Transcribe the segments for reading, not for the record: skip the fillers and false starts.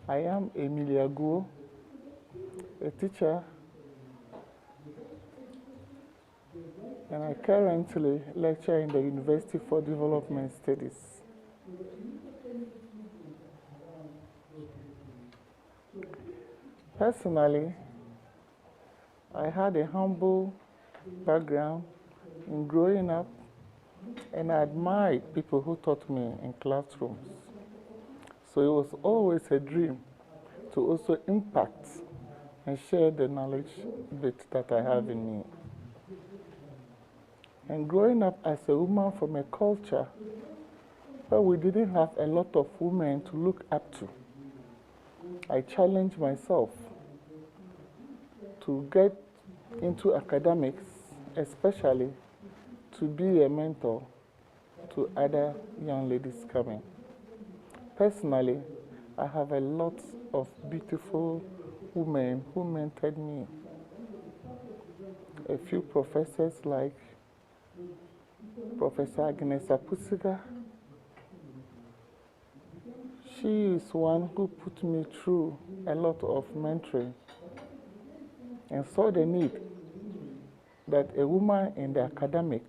I am Emelia Guo, a teacher, and I currently lecture in the University for Development Studies. Personally, I had a humble background in growing up, and I admired people who taught me in classrooms. So it was always a dream to also impact and share the knowledge bit that I have in me. And growing up as a woman from a culture where we didn't have a lot of women to look up to, I challenged myself to get into academics, especially to be a mentor to other young ladies coming. Personally, I have a lot of beautiful women who mentored me. A few professors like Professor Agnes Apusiga. She is one who put me through a lot of mentoring and saw the need that a woman in the academic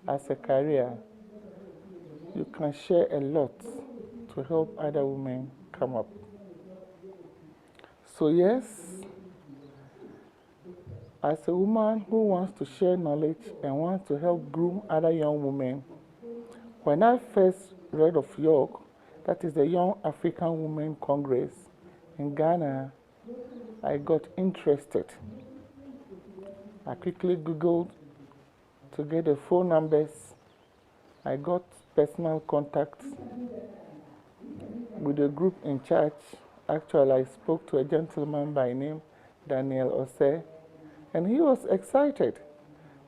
as a career, you can share a lot to help other women come up. So yes, as a woman who wants to share knowledge and wants to help groom other young women, when I first read of York, that is the Young African Women Congress in Ghana, I got interested. I quickly Googled to get the phone numbers. I got personal contacts with the group in charge. Actually, I spoke to a gentleman by name Daniel Ose, and he was excited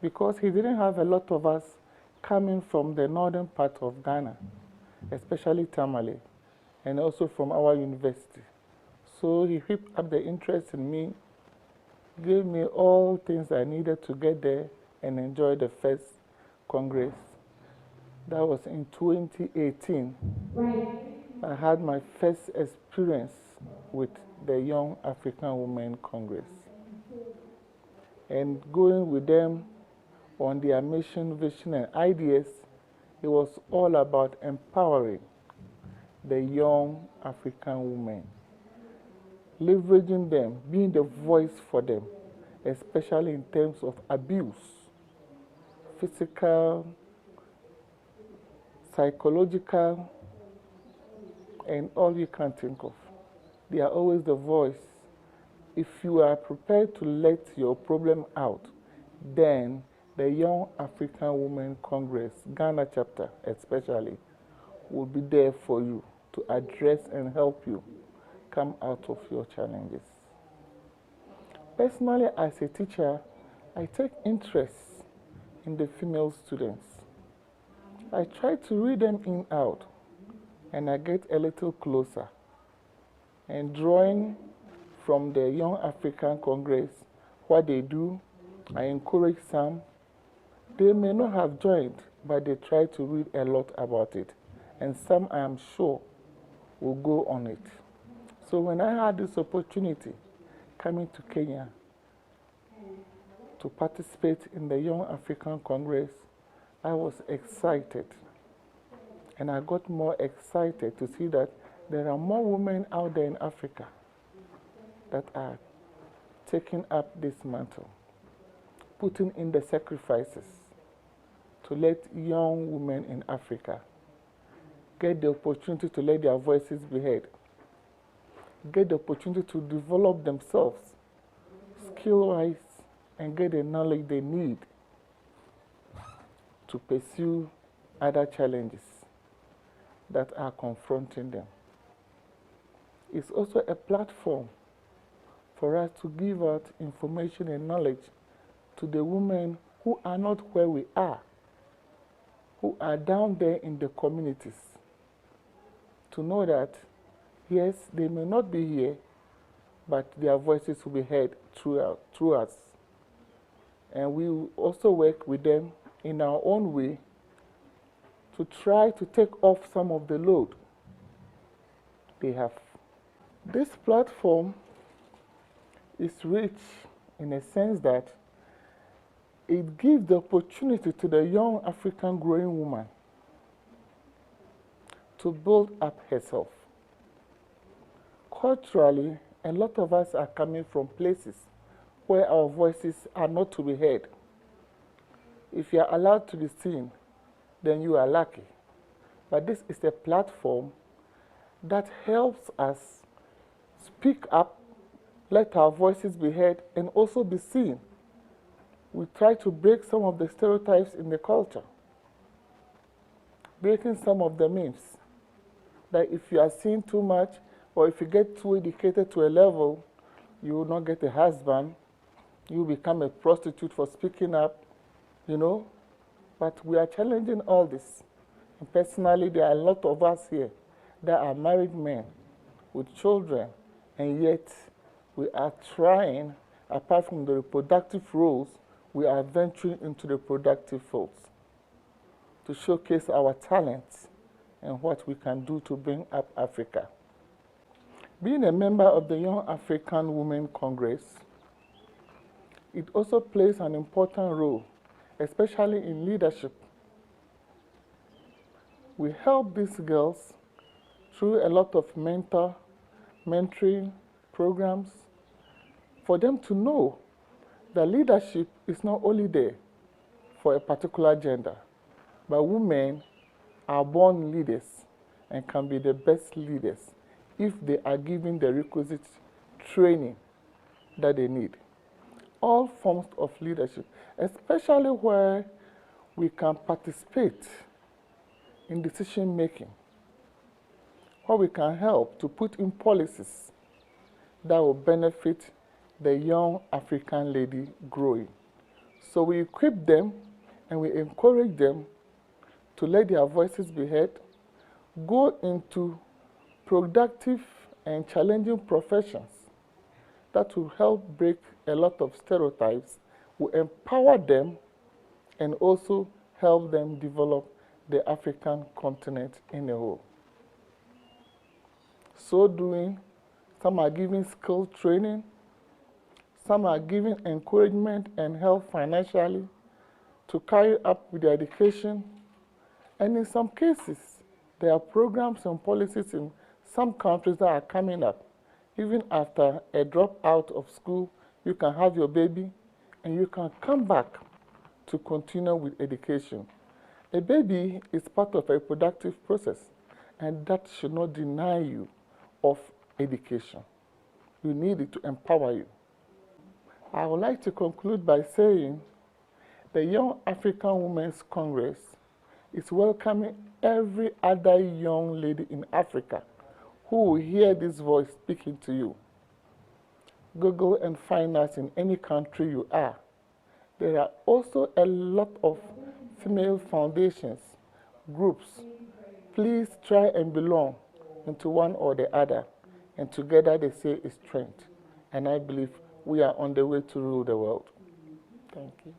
because he didn't have a lot of us coming from the northern part of Ghana, especially Tamale, and also from our university. So he whipped up the interest in me, gave me all things I needed to get there and enjoy the first Congress. That was in 2018. I had my first experience with the Young African Women Congress. And going with them on their mission, vision, and ideas, it was all about empowering the young African women, leveraging them, being the voice for them, especially in terms of abuse, physical, psychological, and all you can think of. They are always the voice. If you are prepared to let your problem out, then the Young African Women Congress, Ghana chapter especially, will be there for you to address and help you come out of your challenges. Personally, as a teacher, I take interest in the female students. I try to read them in out, and I get a little closer. And drawing from the Young African Congress, what they do, I encourage some. They may not have joined, but they try to read a lot about it. And some, I am sure, will go on it. So when I had this opportunity coming to Kenya to participate in the Young African Congress, I was excited. And I got more excited to see that there are more women out there in Africa that are taking up this mantle, putting in the sacrifices to let young women in Africa get the opportunity to let their voices be heard, get the opportunity to develop themselves skill-wise, and get the knowledge they need to pursue other challenges that are confronting them. It's also a platform for us to give out information and knowledge to the women who are not where we are, who are down there in the communities, to know that, yes, they may not be here, but their voices will be heard through us. And we will also work with them in our own way to try to take off some of the load they have This platform is rich in a sense that it gives the opportunity to the young African growing woman to build up herself. Culturally, a lot of us are coming from places where our voices are not to be heard. If you are allowed to be seen, then you are lucky. But this is a platform that helps us speak up, let our voices be heard, and also be seen. We try to break some of the stereotypes in the culture, breaking some of the myths that if you are seen too much or if you get too educated to a level, you will not get a husband, you will become a prostitute for speaking up, you know. But we are challenging all this. And personally, there are a lot of us here that are married men with children, and yet we are trying, apart from the reproductive roles, we are venturing into the productive fields to showcase our talents and what we can do to bring up Africa. Being a member of the Young African Women Congress, it also plays an important role, especially in leadership. We help these girls through a lot of mentoring programs for them to know that leadership is not only there for a particular gender, but women are born leaders and can be the best leaders if they are given the requisite training that they need. All forms of leadership, especially where we can participate in decision making, where we can help to put in policies that will benefit the young African lady growing. So we equip them and we encourage them to let their voices be heard, go into productive and challenging professions that will help break a lot of stereotypes, will empower them, and also help them develop the African continent in a whole. So doing, some are giving skill training, some are giving encouragement and help financially to carry up with their education, and in some cases, there are programs and policies in some countries that are coming up. Even after a drop out of school, you can have your baby and you can come back to continue with education. A baby is part of a reproductive process, and that should not deny you of education. You need it to empower you. I would like to conclude by saying the Young African Women's Congress is welcoming every other young lady in Africa who will hear this voice speaking to you. Google and find us in any country you are. There are also a lot of female foundations, groups. Please try and belong into one or the other, and together they say is strength. And I believe we are on the way to rule the world. Thank you.